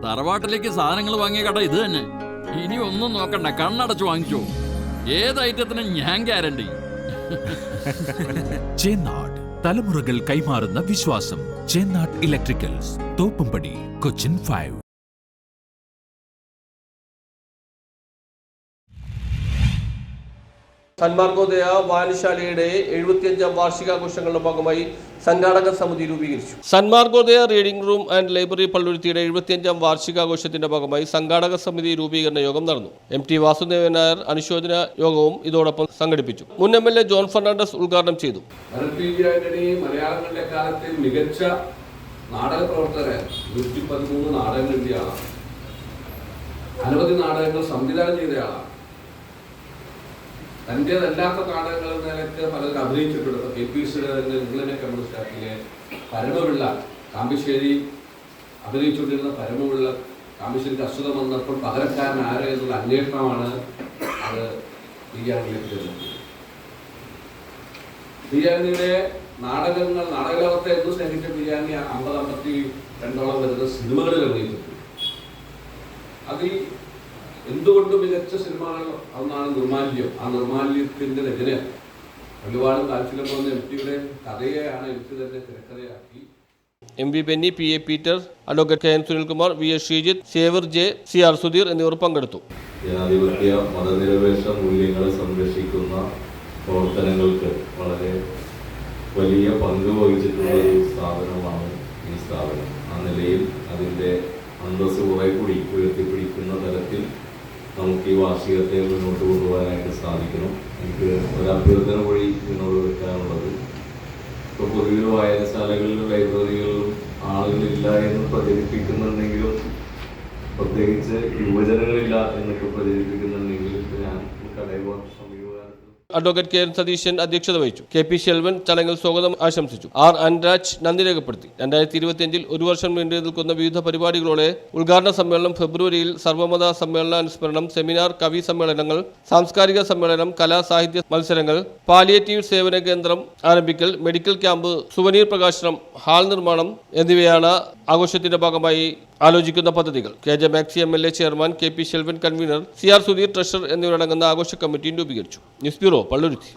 തറവാട്ടിലേക്ക് സാധനങ്ങൾ വാങ്ങിയ കട ഇത് തന്നെ. ഇനി ഒന്നും നോക്കണ്ട, കണ്ണടച്ച് വാങ്ങിച്ചോ. ഏത് ഐറ്റത്തിനും ഞാൻ ഗ്യാരണ്ടി. ചേന്നാട്, തലമുറകൾ കൈമാറുന്ന വിശ്വാസം. ചേന്നാട് ഇലക്ട്രിക്കൽസ്, തോപ്പുംപടി, കൊച്ചിൻ 5. സന്മാർഗോദയ വായനശാലയുടെ 75ാം വാർഷികാഘോഷങ്ങളുടെ ഭാഗമായി സംഘാടക സമിതി രൂപീകരിച്ചു. Sanmargodaya reading room and library പള്ളുരുത്തിയുടെ 75ാം വാർഷികാഘോഷത്തിന്റെ ഭാഗമായി സംഘാടക സമിതി രൂപീകരണ യോഗം നടന്നു. MT വാസുദേവൻ നായർ അനുശോചന യോഗവും ഇതോടൊപ്പം സംഘടിപ്പിച്ചു. മുൻ MLA ജോൺ ഫെർണാണ്ടസ് ഉദ്ഘാടനം ചെയ്തു. മലയാളങ്ങളുടെ കാലത്തെ മികച്ച നാടക പ്രവർത്തകരാണ്. 113 നാടകങ്ങൾ എഴുതിയ ആളാണ്. അനവധി നാടകങ്ങൾ സംവിധാനം ചെയ്തയാളാണ്. തൻ്റേതല്ലാത്ത നാടകങ്ങൾ നിലക്ക് പലരും അഭിനയിച്ചിട്ടുണ്ട്. KPCയുടെ ഇംഗ്ലണ്ട് കമ്മ്യൂണിസ്റ്റ് സ്റ്റാഫിലെ പരമപിള്ള, കാമ്പിശ്ശേരി അഭിനയിച്ചുകൊണ്ടിരുന്ന പരമപിള്ള കാമ്പിശ്ശേരിക്ക് അസുഖം വന്നപ്പോൾ പകരക്കാരൻ ആര് എന്നുള്ള അന്വേഷണമാണ് അത് ബിരിയാണിയിലേക്ക് ചെന്നത്. ബിരിയാണിയുടെ നാടകങ്ങൾ, നാടകലോകത്തെ എന്ന് സ്നേഹിച്ച ബിരിയാണി 50-52 വരുന്ന സിനിമകളിൽ അഭിനയിച്ചിട്ടുണ്ട്. അതിൽ എന്തുകൊണ്ടും മികച്ച സിനിമകൾ ഒന്നാണ് നിർമാല്യം. ആ നിർമാല്യത്തിന്റെ രചന ഒരുപാട് താല്പര്യം വന്ന MTയുടെ കഥയെയാണ് MT തന്നെ തിരക്കഥയാക്കി. MV Benny, PA Peter, advocate KN Sunilkumar, VS Sreejith, Xavier J, CR Sudheer എന്നിവർ പങ്കെടുത്തു. ജനാധിപത്യ മതനിരപേക്ഷ മൂല്യങ്ങളെ സംരക്ഷിക്കുന്ന പ്രവർത്തനങ്ങൾക്ക് വളരെ വലിയ പങ്ക് വഹിച്ചിട്ടുള്ള ഒരു സ്ഥാപനമാണ് ഈ സ്ഥാപനം. ആ നിലയിൽ അതിൻ്റെ അന്തസ്സ് കുറെ കൂടി ഉയർത്തിപ്പിടിക്കുന്ന തരത്തിൽ നമുക്ക് ഈ വാർഷികത്തെ മുന്നോട്ട് കൊണ്ടുപോകാനായിട്ട് സാധിക്കണം. എനിക്ക് ഒരു അഭ്യർത്ഥന വഴി ഇതിനോട് വെക്കാനുള്ളത്, ഇപ്പോൾ പൊതുവെ വായനശാലകളിലും ലൈബ്രറികളിലും ആളുകളില്ല എന്ന് പ്രചരിപ്പിക്കുന്നുണ്ടെങ്കിലും, പ്രത്യേകിച്ച് യുവജനങ്ങളില്ല എന്നൊക്കെ പ്രചരിപ്പിക്കുന്നുണ്ടെങ്കിലും ഞാൻ കടയിൽ സമീപകാലത്ത് അഡ്വക്കേറ്റ് KN സതീശൻ അധ്യക്ഷത വഹിച്ചു. KP ശെൽവൻ ചടങ്ങിൽ സ്വാഗതം ആശംസിച്ചു. R അൻരാജ് നന്ദി രേഖപ്പെടുത്തി. 2025 ഒരു വർഷം നീണ്ടു നിൽക്കുന്ന വിവിധ പരിപാടികളോടെ ഉദ്ഘാടന സമ്മേളനം, ഫെബ്രുവരിയിൽ സർവ്വമത സമ്മേളന അനുസ്മരണം, സെമിനാർ, കവി സമ്മേളനങ്ങൾ, സാംസ്കാരിക സമ്മേളനം, കലാ സാഹിത്യ മത്സരങ്ങൾ, പാലിയേറ്റീവ് സേവന കേന്ദ്രം ആരംഭിക്കൽ, മെഡിക്കൽ ക്യാമ്പ്, സുവനീർ പ്രകാശനം, ഹാൾ നിർമ്മാണം എന്നിവയാണ് ആഘോഷത്തിന്റെ ഭാഗമായി ആലോചിക്കുന്ന പദ്ധതികൾ. KJ maxi MLA chairman, KP Selvan convener, CR Sudheer treasurer എന്നിവരടങ്ങുന്ന ആഘോഷ കമ്മിറ്റിയും രൂപീകരിച്ചു. News bureau, Palluruthy.